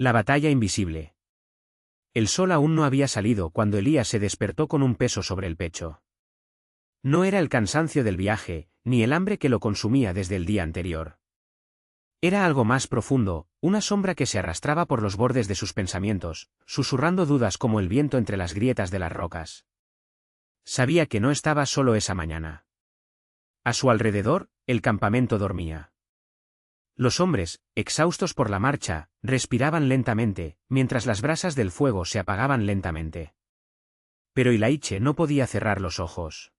La batalla invisible. El sol aún no había salido cuando Elías se despertó con un peso sobre el pecho. No era el cansancio del viaje, ni el hambre que lo consumía desde el día anterior. Era algo más profundo, una sombra que se arrastraba por los bordes de sus pensamientos, susurrando dudas como el viento entre las grietas de las rocas. Sabía que no estaba solo esa mañana. A su alrededor, el campamento dormía. Los hombres, exhaustos por la marcha, respiraban lentamente, mientras las brasas del fuego se apagaban lentamente. Pero Ilaiche no podía cerrar los ojos.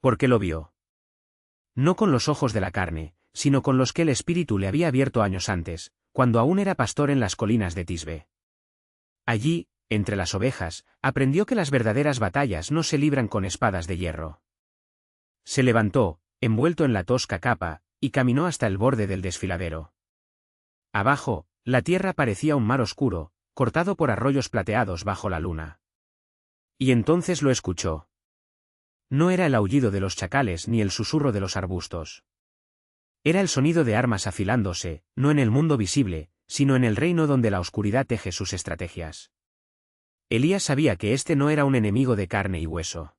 ¿Por qué lo vio? No con los ojos de la carne, sino con los que el espíritu le había abierto años antes, cuando aún era pastor en las colinas de Tisbe. Allí, entre las ovejas, aprendió que las verdaderas batallas no se libran con espadas de hierro. Se levantó, envuelto en la tosca capa, y caminó hasta el borde del desfiladero. Abajo, la tierra parecía un mar oscuro, cortado por arroyos plateados bajo la luna. Y entonces lo escuchó. No era el aullido de los chacales ni el susurro de los arbustos. Era el sonido de armas afilándose, no en el mundo visible, sino en el reino donde la oscuridad teje sus estrategias. Elías sabía que este no era un enemigo de carne y hueso.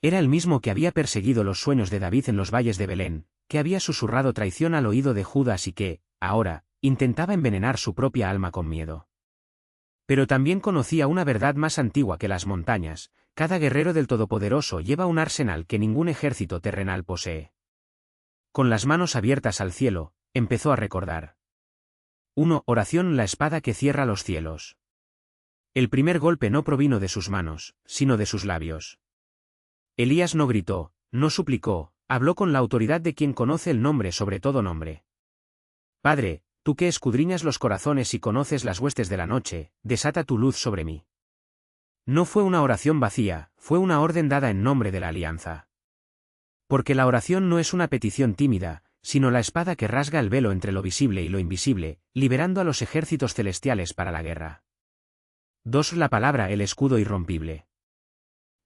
Era el mismo que había perseguido los sueños de David en los valles de Belén, que había susurrado traición al oído de Judas y que, ahora, intentaba envenenar su propia alma con miedo. Pero también conocía una verdad más antigua que las montañas: cada guerrero del Todopoderoso lleva un arsenal que ningún ejército terrenal posee. Con las manos abiertas al cielo, empezó a recordar. 1. Oración: la espada que cierra los cielos. El primer golpe no provino de sus manos, sino de sus labios. Elías no gritó, no suplicó, habló con la autoridad de quien conoce el nombre sobre todo nombre. Padre, tú que escudriñas los corazones y conoces las huestes de la noche, desata tu luz sobre mí. No fue una oración vacía, fue una orden dada en nombre de la alianza. Porque la oración no es una petición tímida, sino la espada que rasga el velo entre lo visible y lo invisible, liberando a los ejércitos celestiales para la guerra. 2. La palabra: el escudo irrompible.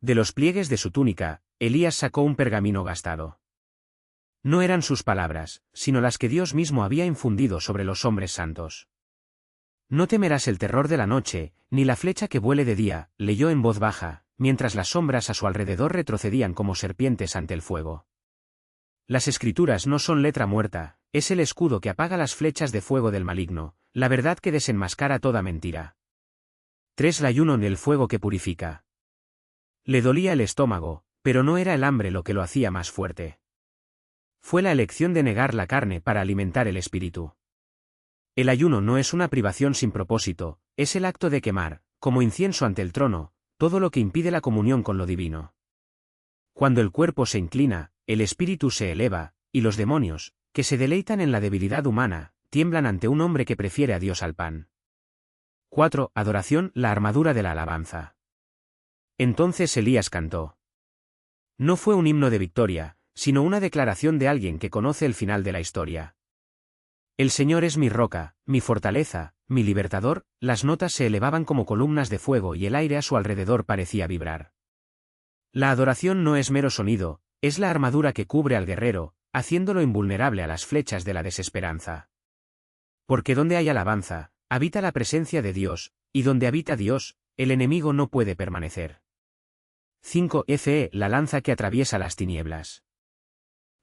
De los pliegues de su túnica, Elías sacó un pergamino gastado. No eran sus palabras, sino las que Dios mismo había infundido sobre los hombres santos. No temerás el terror de la noche, ni la flecha que vuele de día, leyó en voz baja, mientras las sombras a su alrededor retrocedían como serpientes ante el fuego. Las escrituras no son letra muerta, es el escudo que apaga las flechas de fuego del maligno, la verdad que desenmascara toda mentira. 3. El ayuno: el fuego que purifica. Le dolía el estómago, pero no era el hambre lo que lo hacía más fuerte. Fue la elección de negar la carne para alimentar el espíritu. El ayuno no es una privación sin propósito, es el acto de quemar, como incienso ante el trono, todo lo que impide la comunión con lo divino. Cuando el cuerpo se inclina, el espíritu se eleva, y los demonios, que se deleitan en la debilidad humana, tiemblan ante un hombre que prefiere a Dios al pan. 4. Adoración: la armadura de la alabanza. Entonces Elías cantó. No fue un himno de victoria, sino una declaración de alguien que conoce el final de la historia. El Señor es mi roca, mi fortaleza, mi libertador. Las notas se elevaban como columnas de fuego y el aire a su alrededor parecía vibrar. La adoración no es mero sonido, es la armadura que cubre al guerrero, haciéndolo invulnerable a las flechas de la desesperanza. Porque donde hay alabanza, habita la presencia de Dios, y donde habita Dios, el enemigo no puede permanecer. 5. Fe: la lanza que atraviesa las tinieblas.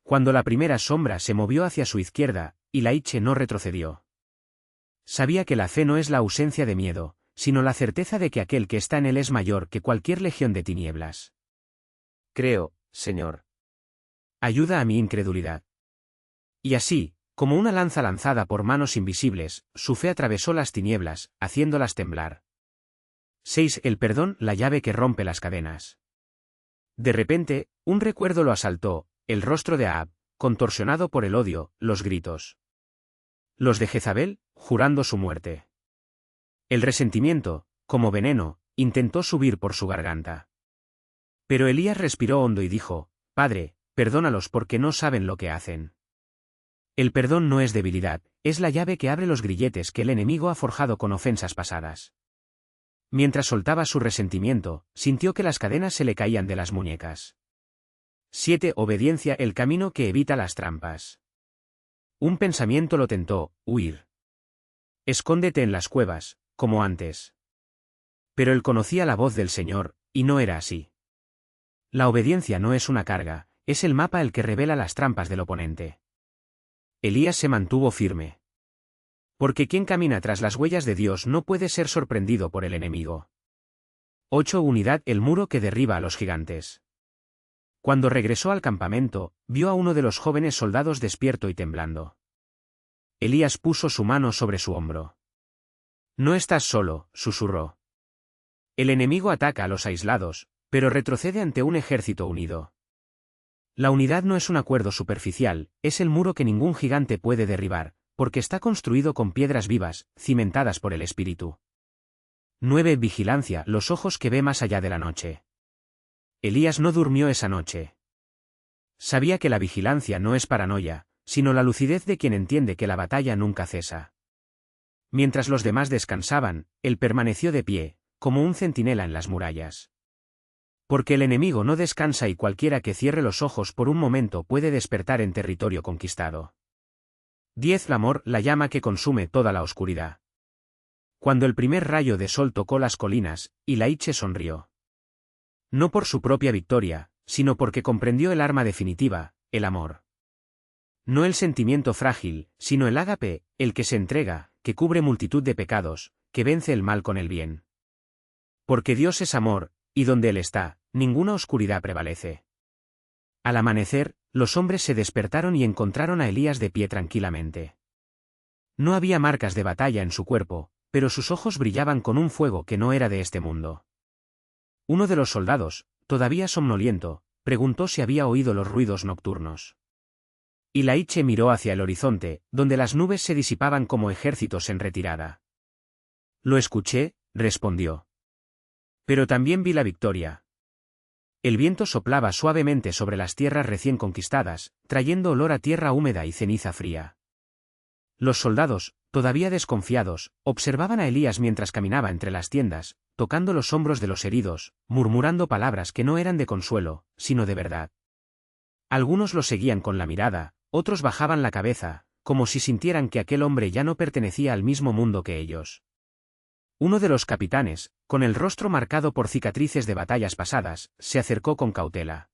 Cuando la primera sombra se movió hacia su izquierda, Ilaiche no retrocedió. Sabía que la fe no es la ausencia de miedo, sino la certeza de que aquel que está en él es mayor que cualquier legión de tinieblas. Creo, Señor. Ayuda a mi incredulidad. Y así, como una lanza lanzada por manos invisibles, su fe atravesó las tinieblas, haciéndolas temblar. 6. El perdón: la llave que rompe las cadenas. De repente, un recuerdo lo asaltó: el rostro de Ahab, contorsionado por el odio, los gritos. Los de Jezabel, jurando su muerte. El resentimiento, como veneno, intentó subir por su garganta. Pero Elías respiró hondo y dijo: Padre, perdónalos porque no saben lo que hacen. El perdón no es debilidad, es la llave que abre los grilletes que el enemigo ha forjado con ofensas pasadas. Mientras soltaba su resentimiento, sintió que las cadenas se le caían de las muñecas. 7. Obediencia: el camino que evita las trampas. Un pensamiento lo tentó: huir. Escóndete en las cuevas, como antes. Pero él conocía la voz del Señor, y no era así. La obediencia no es una carga, es el mapa el que revela las trampas del oponente. Elías se mantuvo firme. Porque quien camina tras las huellas de Dios no puede ser sorprendido por el enemigo. 8. Unidad: el muro que derriba a los gigantes. Cuando regresó al campamento, vio a uno de los jóvenes soldados despierto y temblando. Elías puso su mano sobre su hombro. No estás solo, susurró. El enemigo ataca a los aislados, pero retrocede ante un ejército unido. La unidad no es un acuerdo superficial, es el muro que ningún gigante puede derribar, porque está construido con piedras vivas, cimentadas por el Espíritu. 9. Vigilancia: los ojos que ve más allá de la noche. Elías no durmió esa noche. Sabía que la vigilancia no es paranoia, sino la lucidez de quien entiende que la batalla nunca cesa. Mientras los demás descansaban, él permaneció de pie, como un centinela en las murallas. Porque el enemigo no descansa y cualquiera que cierre los ojos por un momento puede despertar en territorio conquistado. 10. El amor: la llama que consume toda la oscuridad. Cuando el primer rayo de sol tocó las colinas, Ilaiche sonrió. No por su propia victoria, sino porque comprendió el arma definitiva, el amor. No el sentimiento frágil, sino el ágape, el que se entrega, que cubre multitud de pecados, que vence el mal con el bien. Porque Dios es amor, y donde Él está, ninguna oscuridad prevalece. Al amanecer, los hombres se despertaron y encontraron a Elías de pie tranquilamente. No había marcas de batalla en su cuerpo, pero sus ojos brillaban con un fuego que no era de este mundo. Uno de los soldados, todavía somnoliento, preguntó si había oído los ruidos nocturnos. Ilaiche miró hacia el horizonte, donde las nubes se disipaban como ejércitos en retirada. Lo escuché, respondió. Pero también vi la victoria. El viento soplaba suavemente sobre las tierras recién conquistadas, trayendo olor a tierra húmeda y ceniza fría. Los soldados, todavía desconfiados, observaban a Elías mientras caminaba entre las tiendas, tocando los hombros de los heridos, murmurando palabras que no eran de consuelo, sino de verdad. Algunos lo seguían con la mirada, otros bajaban la cabeza, como si sintieran que aquel hombre ya no pertenecía al mismo mundo que ellos. Uno de los capitanes, con el rostro marcado por cicatrices de batallas pasadas, se acercó con cautela.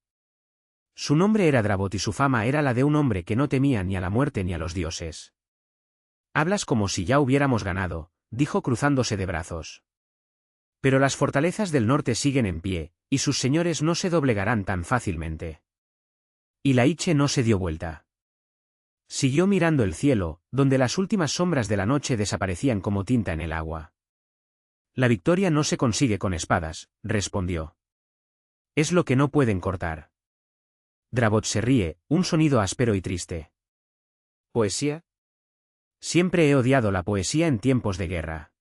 Su nombre era Drabot y su fama era la de un hombre que no temía ni a la muerte ni a los dioses. Hablas como si ya hubiéramos ganado, dijo cruzándose de brazos. Pero las fortalezas del norte siguen en pie, y sus señores no se doblegarán tan fácilmente. Ilaiche no se dio vuelta. Siguió mirando el cielo, donde las últimas sombras de la noche desaparecían como tinta en el agua. La victoria no se consigue con espadas, respondió. Es lo que no pueden cortar. Drabot se ríe, un sonido áspero y triste. ¿Poesía? Siempre he odiado la poesía en tiempos de guerra.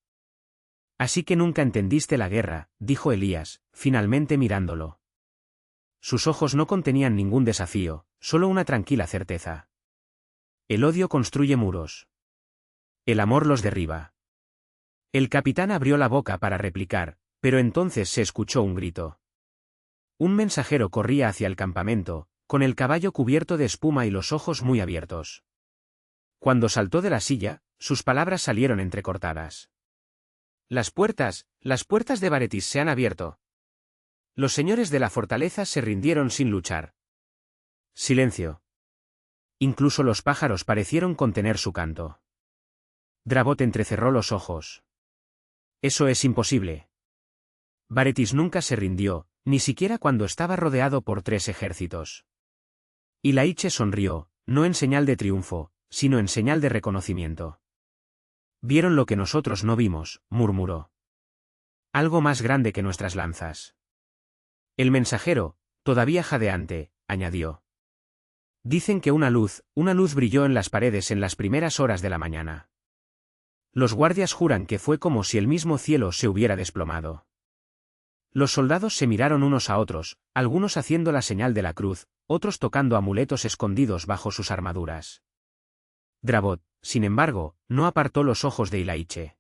Así que nunca entendiste la guerra, dijo Elías, finalmente mirándolo. Sus ojos no contenían ningún desafío, solo una tranquila certeza. El odio construye muros. El amor los derriba. El capitán abrió la boca para replicar, pero entonces se escuchó un grito. Un mensajero corría hacia el campamento, con el caballo cubierto de espuma y los ojos muy abiertos. Cuando saltó de la silla, sus palabras salieron entrecortadas. Las puertas de Baretis se han abierto. Los señores de la fortaleza se rindieron sin luchar. Silencio. Incluso los pájaros parecieron contener su canto. Drabot entrecerró los ojos. Eso es imposible. Baretis nunca se rindió, ni siquiera cuando estaba rodeado por 3 ejércitos. Ilaiche sonrió, no en señal de triunfo, sino en señal de reconocimiento. Vieron lo que nosotros no vimos, murmuró. Algo más grande que nuestras lanzas. El mensajero, todavía jadeante, añadió. Dicen que una luz brilló en las paredes en las primeras horas de la mañana. Los guardias juran que fue como si el mismo cielo se hubiera desplomado. Los soldados se miraron unos a otros, algunos haciendo la señal de la cruz, otros tocando amuletos escondidos bajo sus armaduras. Drabot, sin embargo, no apartó los ojos de Ilaiche.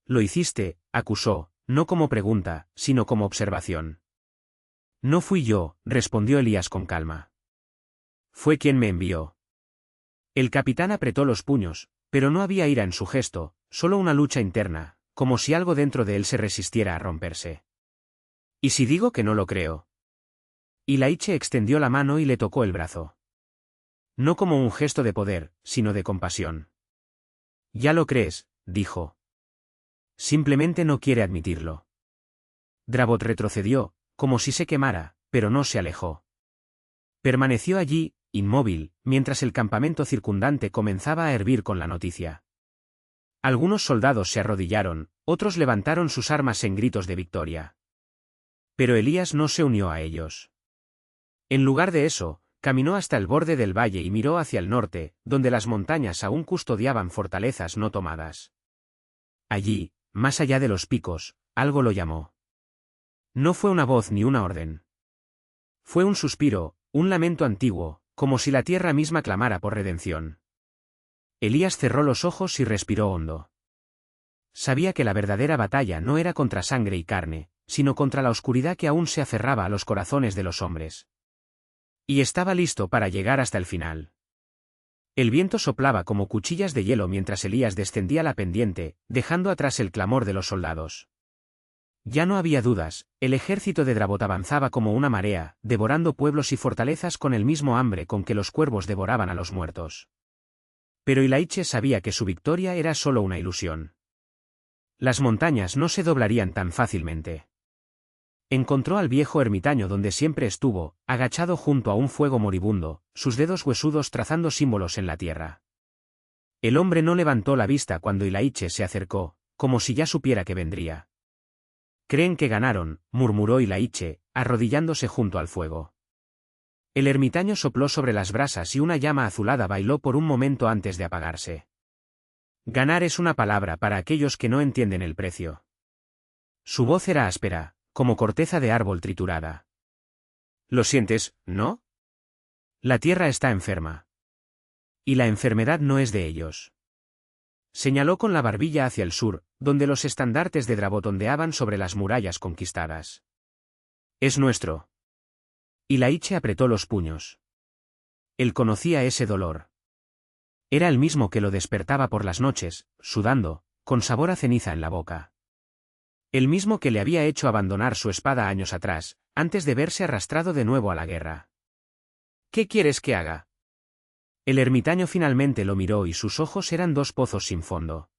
Lo hiciste, acusó, no como pregunta, sino como observación. No fui yo, respondió Elías con calma. Fue quien me envió. El capitán apretó los puños, pero no había ira en su gesto, solo una lucha interna, como si algo dentro de él se resistiera a romperse. ¿Y si digo que no lo creo? Y Laiche extendió la mano y le tocó el brazo. No como un gesto de poder, sino de compasión. Ya lo crees, dijo. Simplemente no quiere admitirlo. Drabot retrocedió, como si se quemara, pero no se alejó. Permaneció allí, inmóvil, mientras el campamento circundante comenzaba a hervir con la noticia. Algunos soldados se arrodillaron, otros levantaron sus armas en gritos de victoria. Pero Elías no se unió a ellos. En lugar de eso, caminó hasta el borde del valle y miró hacia el norte, donde las montañas aún custodiaban fortalezas no tomadas. Allí, más allá de los picos, algo lo llamó. No fue una voz ni una orden. Fue un suspiro, un lamento antiguo, como si la tierra misma clamara por redención. Elías cerró los ojos y respiró hondo. Sabía que la verdadera batalla no era contra sangre y carne, sino contra la oscuridad que aún se aferraba a los corazones de los hombres. Y estaba listo para llegar hasta el final. El viento soplaba como cuchillas de hielo mientras Elías descendía la pendiente, dejando atrás el clamor de los soldados. Ya no había dudas, el ejército de Drabot avanzaba como una marea, devorando pueblos y fortalezas con el mismo hambre con que los cuervos devoraban a los muertos. Pero Ilaiche sabía que su victoria era solo una ilusión. Las montañas no se doblarían tan fácilmente. Encontró al viejo ermitaño donde siempre estuvo, agachado junto a un fuego moribundo, sus dedos huesudos trazando símbolos en la tierra. El hombre no levantó la vista cuando Ilaiche se acercó, como si ya supiera que vendría. «Creen que ganaron», murmuró Ilaiche, arrodillándose junto al fuego. El ermitaño sopló sobre las brasas y una llama azulada bailó por un momento antes de apagarse. Ganar es una palabra para aquellos que no entienden el precio. Su voz era áspera, como corteza de árbol triturada. «¿Lo sientes, no? La tierra está enferma. Y la enfermedad no es de ellos». Señaló con la barbilla hacia el sur, donde los estandartes de Drabot ondeaban sobre las murallas conquistadas. «Es nuestro». Ilaiche apretó los puños. Él conocía ese dolor. Era el mismo que lo despertaba por las noches, sudando, con sabor a ceniza en la boca. El mismo que le había hecho abandonar su espada años atrás, antes de verse arrastrado de nuevo a la guerra. «¿Qué quieres que haga?» El ermitaño finalmente lo miró y sus ojos eran dos pozos sin fondo.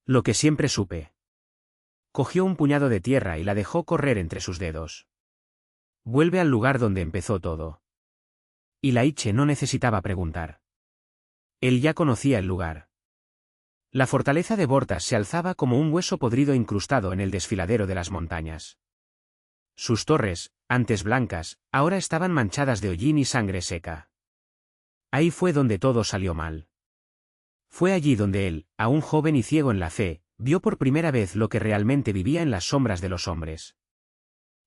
«Lo que siempre supe». Cogió un puñado de tierra y la dejó correr entre sus dedos. «Vuelve al lugar donde empezó todo». Ilaiche no necesitaba preguntar. Él ya conocía el lugar. La fortaleza de Bortas se alzaba como un hueso podrido incrustado en el desfiladero de las montañas. Sus torres, antes blancas, ahora estaban manchadas de hollín y sangre seca. Ahí fue donde todo salió mal. Fue allí donde él, aún joven y ciego en la fe, vio por primera vez lo que realmente vivía en las sombras de los hombres.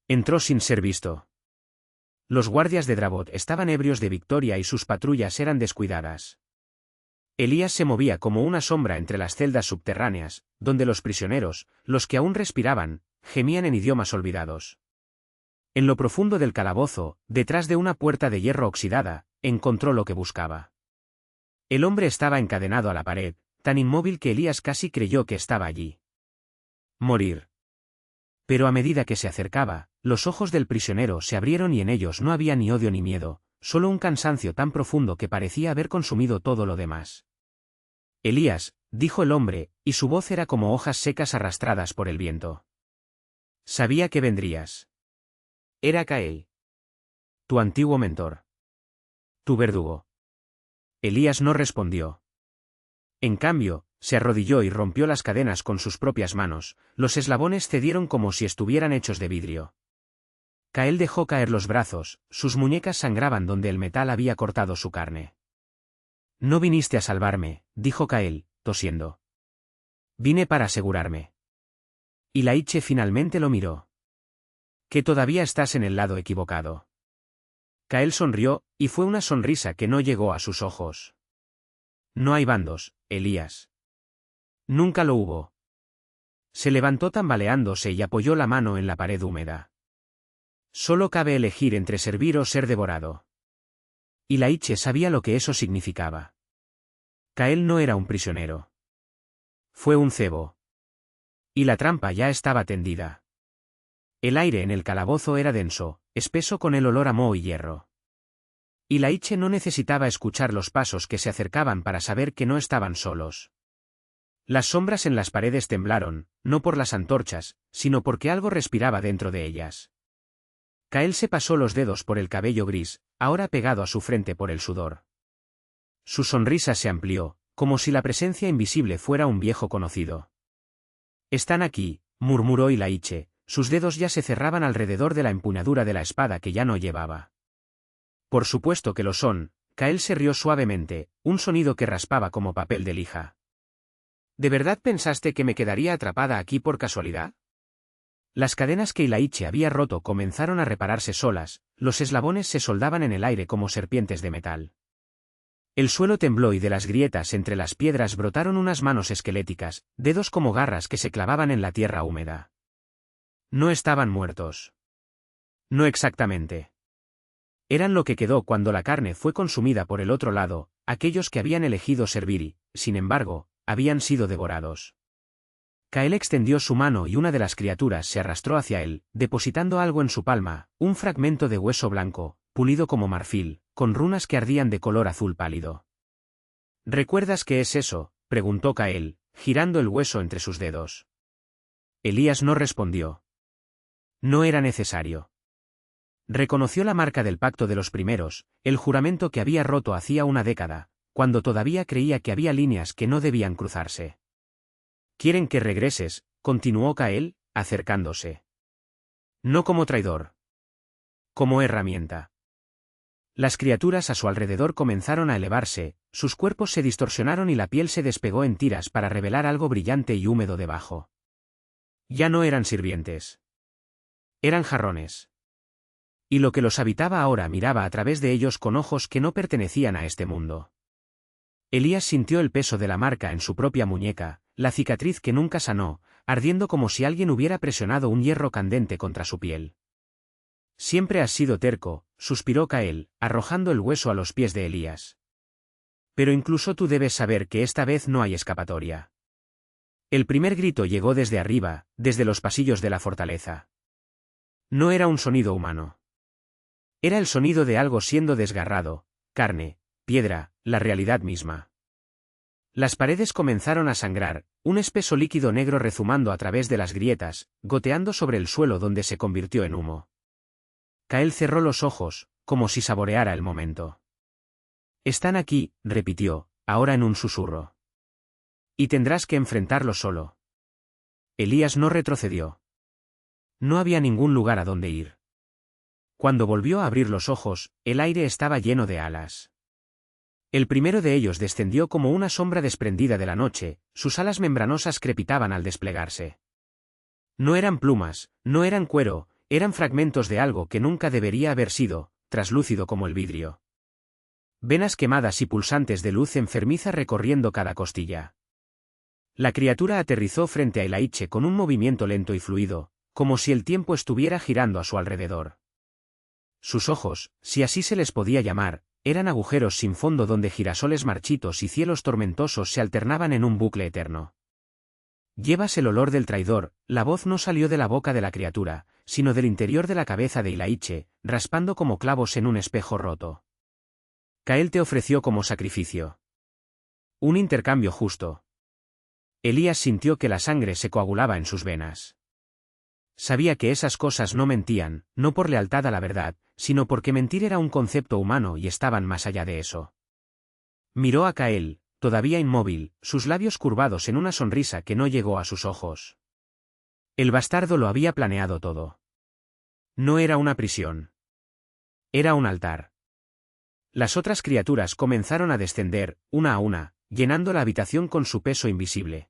Entró sin ser visto. Los guardias de Drabot estaban ebrios de victoria y sus patrullas eran descuidadas. Elías se movía como una sombra entre las celdas subterráneas, donde los prisioneros, los que aún respiraban, gemían en idiomas olvidados. En lo profundo del calabozo, detrás de una puerta de hierro oxidada, encontró lo que buscaba. El hombre estaba encadenado a la pared, tan inmóvil que Elías casi creyó que estaba allí. Morir. Pero a medida que se acercaba, los ojos del prisionero se abrieron y en ellos no había ni odio ni miedo, solo un cansancio tan profundo que parecía haber consumido todo lo demás. «Elías», dijo el hombre, y su voz era como hojas secas arrastradas por el viento. «Sabía que vendrías. Era Cael. Tu antiguo mentor. Tu verdugo». Elías no respondió. En cambio, se arrodilló y rompió las cadenas con sus propias manos, los eslabones cedieron como si estuvieran hechos de vidrio. Cael dejó caer los brazos, sus muñecas sangraban donde el metal había cortado su carne. «No viniste a salvarme», dijo Cael, tosiendo. «Vine para asegurarme». Ilaiche finalmente lo miró. «Que todavía estás en el lado equivocado». Cael sonrió, y fue una sonrisa que no llegó a sus ojos. «No hay bandos, Elías. Nunca lo hubo». Se levantó tambaleándose y apoyó la mano en la pared húmeda. «Solo cabe elegir entre servir o ser devorado». Ilaiche sabía lo que eso significaba. Cael no era un prisionero. Fue un cebo. Y la trampa ya estaba tendida. El aire en el calabozo era denso, espeso con el olor a moho y hierro. Y Laiche no necesitaba escuchar los pasos que se acercaban para saber que no estaban solos. Las sombras en las paredes temblaron, no por las antorchas, sino porque algo respiraba dentro de ellas. Kael se pasó los dedos por el cabello gris, ahora pegado a su frente por el sudor. Su sonrisa se amplió, como si la presencia invisible fuera un viejo conocido. «Están aquí», murmuró Laiche, sus dedos ya se cerraban alrededor de la empuñadura de la espada que ya no llevaba. «Por supuesto que lo son», Kael se rió suavemente, un sonido que raspaba como papel de lija. «¿De verdad pensaste que me quedaría atrapada aquí por casualidad?» Las cadenas que Laiche había roto comenzaron a repararse solas, los eslabones se soldaban en el aire como serpientes de metal. El suelo tembló y de las grietas entre las piedras brotaron unas manos esqueléticas, dedos como garras que se clavaban en la tierra húmeda. No estaban muertos. No exactamente. Eran lo que quedó cuando la carne fue consumida por el otro lado, aquellos que habían elegido servir y, sin embargo, habían sido devorados. Kael extendió su mano y una de las criaturas se arrastró hacia él, depositando algo en su palma, un fragmento de hueso blanco, pulido como marfil, con runas que ardían de color azul pálido. ¿Recuerdas qué es eso?, preguntó Kael, girando el hueso entre sus dedos. Elías no respondió. No era necesario. Reconoció la marca del pacto de los primeros, el juramento que había roto hacía una década, cuando todavía creía que había líneas que no debían cruzarse. «Quieren que regreses», continuó Kael, acercándose. «No como traidor. Como herramienta». Las criaturas a su alrededor comenzaron a elevarse, sus cuerpos se distorsionaron y la piel se despegó en tiras para revelar algo brillante y húmedo debajo. Ya no eran sirvientes. Eran jarrones. Y lo que los habitaba ahora miraba a través de ellos con ojos que no pertenecían a este mundo. Elías sintió el peso de la marca en su propia muñeca, la cicatriz que nunca sanó, ardiendo como si alguien hubiera presionado un hierro candente contra su piel. «Siempre has sido terco», suspiró Kael, arrojando el hueso a los pies de Elías. «Pero incluso tú debes saber que esta vez no hay escapatoria». El primer grito llegó desde arriba, desde los pasillos de la fortaleza. No era un sonido humano. Era el sonido de algo siendo desgarrado, carne, piedra, la realidad misma. Las paredes comenzaron a sangrar, un espeso líquido negro rezumando a través de las grietas, goteando sobre el suelo donde se convirtió en humo. Kael cerró los ojos, como si saboreara el momento. «Están aquí», repitió, ahora en un susurro. «Y tendrás que enfrentarlo solo». Elías no retrocedió. No había ningún lugar a donde ir. Cuando volvió a abrir los ojos, el aire estaba lleno de alas. El primero de ellos descendió como una sombra desprendida de la noche, sus alas membranosas crepitaban al desplegarse. No eran plumas, no eran cuero, eran fragmentos de algo que nunca debería haber sido, traslúcido como el vidrio. Venas quemadas y pulsantes de luz enfermiza recorriendo cada costilla. La criatura aterrizó frente a Laiche con un movimiento lento y fluido, como si el tiempo estuviera girando a su alrededor. Sus ojos, si así se les podía llamar, eran agujeros sin fondo donde girasoles marchitos y cielos tormentosos se alternaban en un bucle eterno. «Llevas el olor del traidor», la voz no salió de la boca de la criatura, sino del interior de la cabeza de Laiche, raspando como clavos en un espejo roto. «Kael te ofreció como sacrificio. Un intercambio justo». Elías sintió que la sangre se coagulaba en sus venas. Sabía que esas cosas no mentían, no por lealtad a la verdad, sino porque mentir era un concepto humano y estaban más allá de eso. Miró a Kael, todavía inmóvil, sus labios curvados en una sonrisa que no llegó a sus ojos. El bastardo lo había planeado todo. No era una prisión. Era un altar. Las otras criaturas comenzaron a descender, una a una, llenando la habitación con su peso invisible.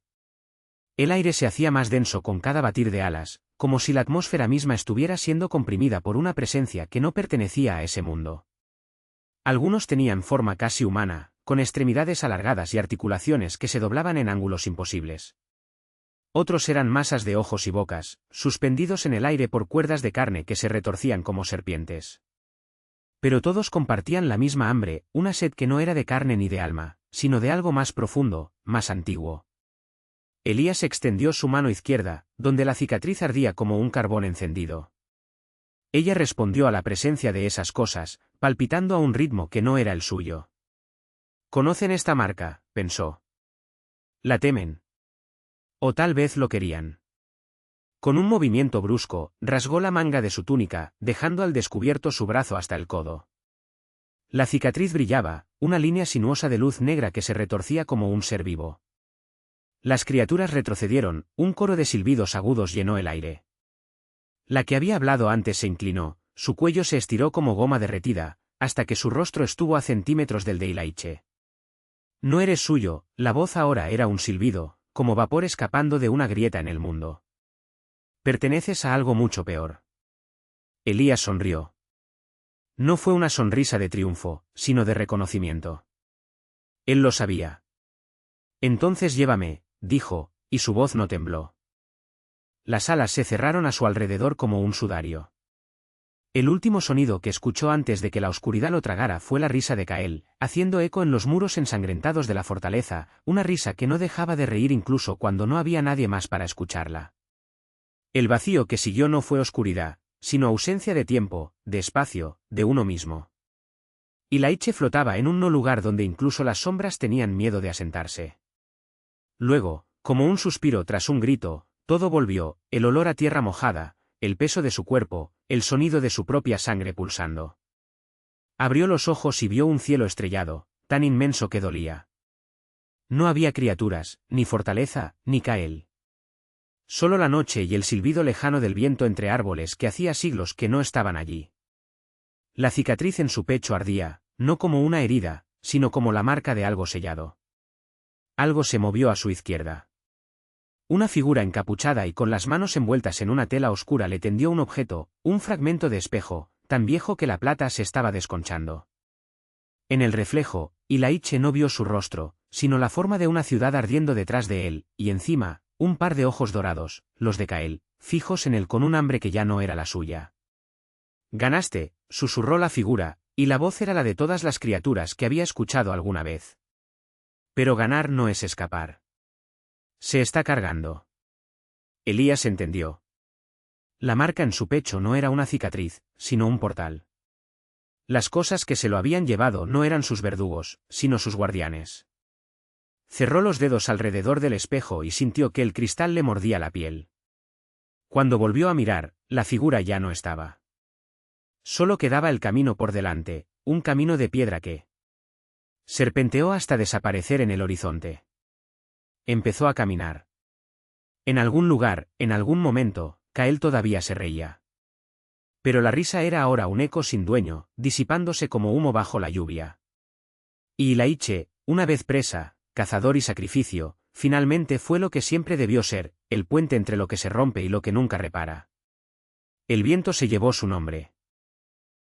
El aire se hacía más denso con cada batir de alas, como si la atmósfera misma estuviera siendo comprimida por una presencia que no pertenecía a ese mundo. Algunos tenían forma casi humana, con extremidades alargadas y articulaciones que se doblaban en ángulos imposibles. Otros eran masas de ojos y bocas, suspendidos en el aire por cuerdas de carne que se retorcían como serpientes. Pero todos compartían la misma hambre, una sed que no era de carne ni de alma, sino de algo más profundo, más antiguo. Elías extendió su mano izquierda, donde la cicatriz ardía como un carbón encendido. Ella respondió a la presencia de esas cosas, palpitando a un ritmo que no era el suyo. «Conocen esta marca», pensó. «La temen. O tal vez lo querían». Con un movimiento brusco, rasgó la manga de su túnica, dejando al descubierto su brazo hasta el codo. La cicatriz brillaba, una línea sinuosa de luz negra que se retorcía como un ser vivo. Las criaturas retrocedieron, un coro de silbidos agudos llenó el aire. La que había hablado antes se inclinó, su cuello se estiró como goma derretida, hasta que su rostro estuvo a centímetros del de Ilaiche. «No eres suyo», la voz ahora era un silbido, como vapor escapando de una grieta en el mundo. «Perteneces a algo mucho peor». Elías sonrió. No fue una sonrisa de triunfo, sino de reconocimiento. Él lo sabía. «Entonces llévame», dijo, y su voz no tembló. Las alas se cerraron a su alrededor como un sudario. El último sonido que escuchó antes de que la oscuridad lo tragara fue la risa de Cael, haciendo eco en los muros ensangrentados de la fortaleza, una risa que no dejaba de reír incluso cuando no había nadie más para escucharla. El vacío que siguió no fue oscuridad, sino ausencia de tiempo, de espacio, de uno mismo. Ilaiche flotaba en un no lugar donde incluso las sombras tenían miedo de asentarse. Luego, como un suspiro tras un grito, todo volvió, el olor a tierra mojada, el peso de su cuerpo, el sonido de su propia sangre pulsando. Abrió los ojos y vio un cielo estrellado, tan inmenso que dolía. No había criaturas, ni fortaleza, ni Cael. Solo la noche y el silbido lejano del viento entre árboles que hacía siglos que no estaban allí. La cicatriz en su pecho ardía, no como una herida, sino como la marca de algo sellado. Algo se movió a su izquierda. Una figura encapuchada y con las manos envueltas en una tela oscura le tendió un objeto, un fragmento de espejo, tan viejo que la plata se estaba desconchando. En el reflejo, Ilaiche no vio su rostro, sino la forma de una ciudad ardiendo detrás de él, y encima, un par de ojos dorados, los de Cael, fijos en él con un hambre que ya no era la suya. «Ganaste», susurró la figura, y la voz era la de todas las criaturas que había escuchado alguna vez. «Pero ganar no es escapar. Se está cargando». Elías entendió. La marca en su pecho no era una cicatriz, sino un portal. Las cosas que se lo habían llevado no eran sus verdugos, sino sus guardianes. Cerró los dedos alrededor del espejo y sintió que el cristal le mordía la piel. Cuando volvió a mirar, la figura ya no estaba. Solo quedaba el camino por delante, un camino de piedra que serpenteó hasta desaparecer en el horizonte. Empezó a caminar. En algún lugar, en algún momento, Cael todavía se reía. Pero la risa era ahora un eco sin dueño, disipándose como humo bajo la lluvia. Y Ilaiche, una vez presa, cazador y sacrificio, finalmente fue lo que siempre debió ser, el puente entre lo que se rompe y lo que nunca repara. El viento se llevó su nombre.